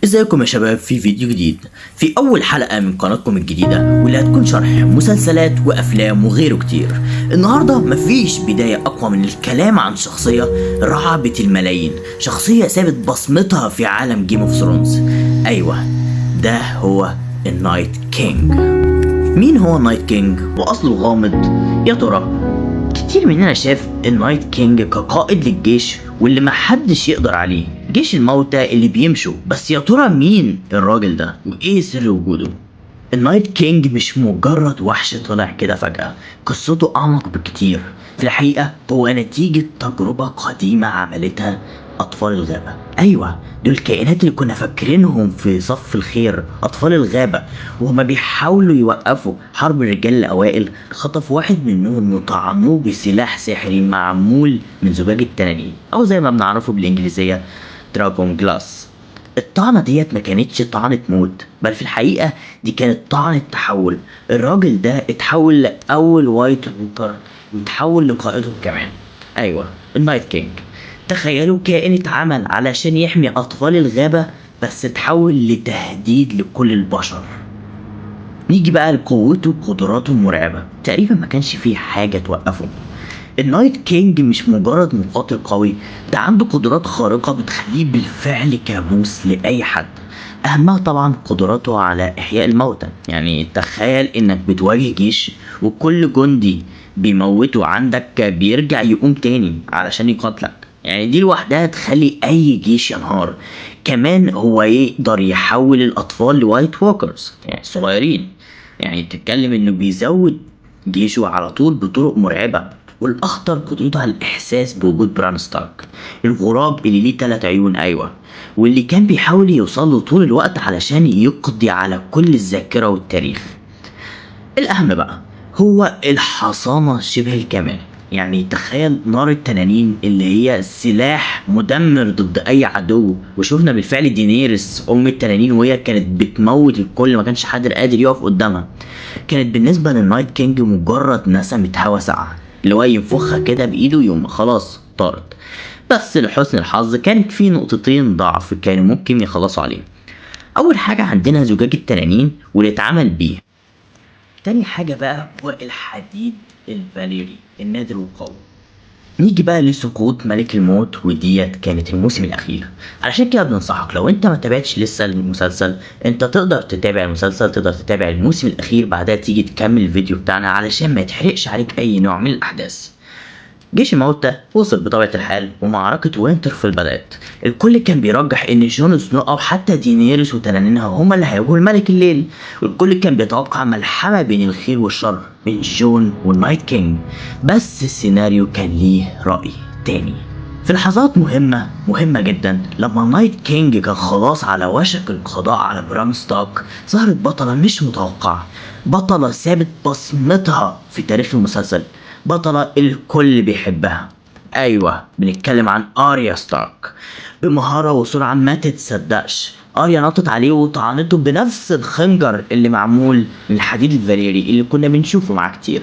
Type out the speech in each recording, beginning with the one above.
ازيكم يا شباب في فيديو جديد في اول حلقة من قناتكم الجديدة واللي هتكون شرح مسلسلات وافلام وغيره كتير. النهاردة مفيش بداية اقوى من الكلام عن شخصية رعبت الملايين، شخصية سابت بصمتها في عالم جيم اوف ثرونز. ايوه، ده هو النايت كينج. مين هو النايت كينج واصله غامض يا ترى؟ كتير مننا شاف النايت كينج كقائد للجيش واللي محدش يقدر عليه، جيش الموتى اللي بيمشوا. بس يا ترى مين الراجل ده وايه سر وجوده؟ النايت كينج مش مجرد وحش طلع كده فجأة، قصته أعمق بكتير. في الحقيقة هو نتيجة تجربة قديمة عملتها أطفال الغابة. أيوة، دول الكائنات اللي كنا فاكرينهم في صف الخير، أطفال الغابة، وهما بيحاولوا يوقفوا حرب الرجال الأوائل. خطف واحد منهم وطعنوه بسلاح سحري معمول من زجاج التنانين، أو زي ما بنعرفه بالإنجليزية دراجون جلاس. الطعنة ديت ما كانتش طعنة موت، بل في الحقيقة دي كانت طعنة تحول. الراجل ده اتحول لأول وايت ووكر واتحول لقائدهم كمان. أيوة، النايت كينج. تخيلوا كائن اتعمل علشان يحمي أطفال الغابة بس اتحول لتهديد لكل البشر. نيجي بقى لقوته وقدراته المرعبة، تقريبا ما كانش فيه حاجة توقفه. النايت كينج مش مجرد مقاتل قوي، ده عنده قدرات خارقة بتخليه بالفعل كابوس لأي حد. أهمها طبعا قدراته على إحياء الموتى. يعني تخيل إنك بتواجه جيش وكل جندي بيموته عندك بيرجع يقوم تاني علشان يقاتلك. يعني دي لوحدها تخلي أي جيش ينهار. كمان هو يقدر يحول الأطفال لوايت ووكرز، يعني صغيرين. يعني تتكلم إنه بيزود جيشه على طول بطرق مرعبة. والأخطر قدرته على الإحساس بوجود بران ستارك، الغراب اللي ليه 3 عيون. أيوة، واللي كان بيحاول يوصل له طول الوقت علشان يقضي على كل الذاكرة والتاريخ. الأهم بقى هو الحصانة شبه الكمال. يعني تخيل نار التنانين اللي هي سلاح مدمر ضد أي عدو، وشوفنا بالفعل دينيرس أم التنانين وهي كانت بتموت الكل، ما كانش حد قادر يقف قدامها. كانت بالنسبة للنايت كينج مجرد نسمة هوا ساقعة، اللي هو ينفخها كده بإيده يوم خلاص طارت. بس لحسن الحظ كانت في نقطتين ضعف كانوا ممكن يخلصوا عليه. أول حاجة عندنا زجاج التنانين واللي اتعمل بيه. تاني حاجة بقى هو الحديد الفاليري النادر والقوي. نيجي بقى لسقوط ملك الموت، وديت كانت الموسم الاخير. علشان كده بننصحك لو انت ما تابعتش لسه المسلسل، انت تقدر تتابع المسلسل، تقدر تتابع الموسم الاخير بعدها تيجي تكمل الفيديو بتاعنا علشان ما يتحرقش عليك اي نوع من الاحداث. جيش الموتى وصل بطبيعة الحال ومعركة وينترفيل بدأت. الكل كان بيرجح إن جون سنو أو حتى دينيريس وتنانينها هما اللي هيواجهوا الملك الليل، والكل كان بيتوقع ملحمة بين الخير والشر بين جون والنايت كينج. بس السيناريو كان ليه رأي تاني. في لحظات مهمة جدا لما النايت كينج كان خلاص على وشك القضاء على بران ستارك، ظهرت بطلة مش متوقعة، بطلة سابت بصمتها في تاريخ المسلسل، بطلة الكل بيحبها. أيوة، بنتكلم عن آريا ستارك. بمهارة وسرعة ما تتصدقش، آريا نطت عليه وطعنته بنفس الخنجر اللي معمول من الحديد الفاليري اللي كنا بنشوفه معاه كتير.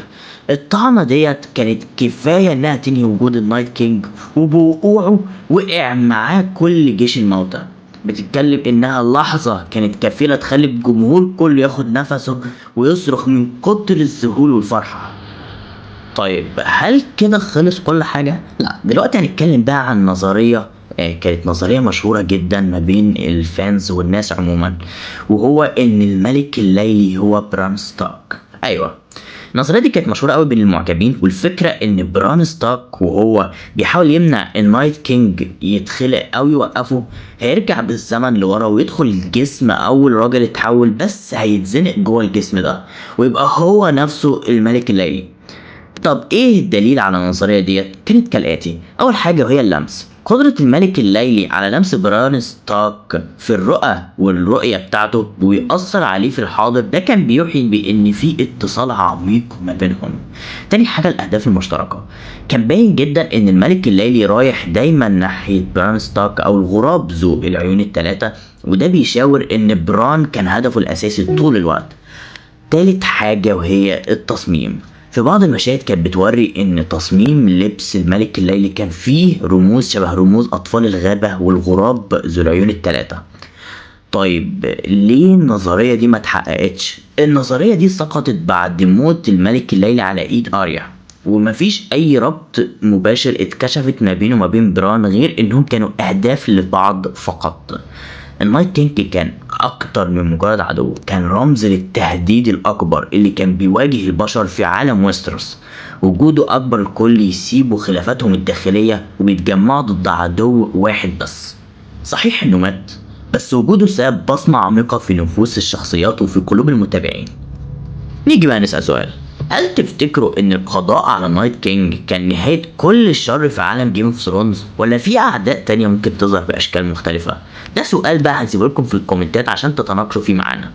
الطعنة ديت كانت كفاية انها تنهي وجود النايت كينج، وبوقوعه وقع معاه كل جيش الموتى. بتتكلم انها لحظة كانت كفيلة تخلي الجمهور كله ياخد نفسه ويصرخ من كتر الذهول والفرحة. طيب هل كده خلص كل حاجة؟ لا، دلوقتي هنتكلم بقى عن نظرية، كانت نظرية مشهورة جدا ما بين الفانز والناس عموما، وهو ان الملك الليلي هو بران ستارك. ايوه، النظرية دي كانت مشهورة قوي بين المعجبين، والفكرة ان بران ستارك وهو بيحاول يمنع النايت كينج يتخلق او يوقفه، هيرجع بالزمن لورا ويدخل جسم اول راجل اتحول، بس هيتزنق جوه الجسم ده ويبقى هو نفسه الملك الليلي. طب ايه الدليل على النظرية ديت؟ كانت كالآتي. أول حاجة وهي اللمس، قدرة الملك الليلي على لمس بران ستارك في الرؤى والرؤية بتاعته ويأثر عليه في الحاضر، ده كان بيوحي بإن في اتصال عميق ما بينهم. تاني حاجة الأهداف المشتركة، كان باين جدا إن الملك الليلي رايح دايما ناحية بران ستارك أو الغراب ذو العيون التلاتة، وده بيشاور إن بران كان هدفه الأساسي طول الوقت. تالت حاجة وهي التصميم، في بعض المشاهد كانت بتوري ان تصميم لبس الملك الليلي كان فيه رموز شبه رموز اطفال الغابة والغراب ذو العيون التلاتة. طيب ليه النظرية دي ما اتحققتش؟ النظرية دي سقطت بعد موت الملك الليلي على ايد اريا، ومفيش اي ربط مباشر اتكشفت ما بينه وما بين بران غير انهم كانوا اهداف لبعض فقط. النايت كينج كان اكتر من مجرد عدو، كان رمز للتهديد الاكبر اللي كان بيواجه البشر في عالم ويستروس. وجوده اكبر الكل يسيبوا خلافاتهم الداخلية ويتجمعوا ضد عدو واحد بس. صحيح انه مات، بس وجوده ساب بصمة عميقة في نفوس الشخصيات وفي قلوب المتابعين. نيجي بقى نسأل سؤال، هل تفتكروا ان القضاء على نايت كينج كان نهاية كل الشر في عالم جيم اوف ثرونز، ولا في اعداء تانية ممكن تظهر باشكال مختلفة؟ ده سؤال بقى هنسيبه لكم في الكومنتات عشان تتناقشوا فيه معانا.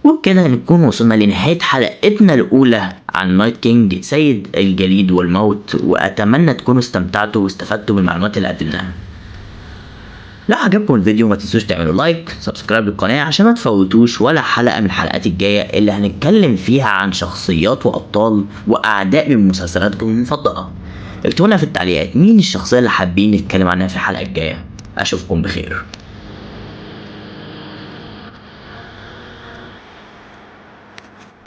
وبكده نكون وصلنا لنهاية حلقتنا الأولى عن نايت كينج سيد الجليد والموت، وأتمنى تكونوا استمتعتوا واستفدتوا بالمعلومات اللي قدمناها. لو عجبكم الفيديو ما تنسوش تعملوا لايك سبسكرايب للقناة عشان ما تفوتوش ولا حلقة من الحلقات الجاية اللي هنتكلم فيها عن شخصيات وأبطال وأعداء من مسلسلاتكم المفضلة. اكتبوا لنا في التعليقات مين الشخصية اللي حابين نتكلم عنها في الحلقة الجاية. أشوفكم بخير.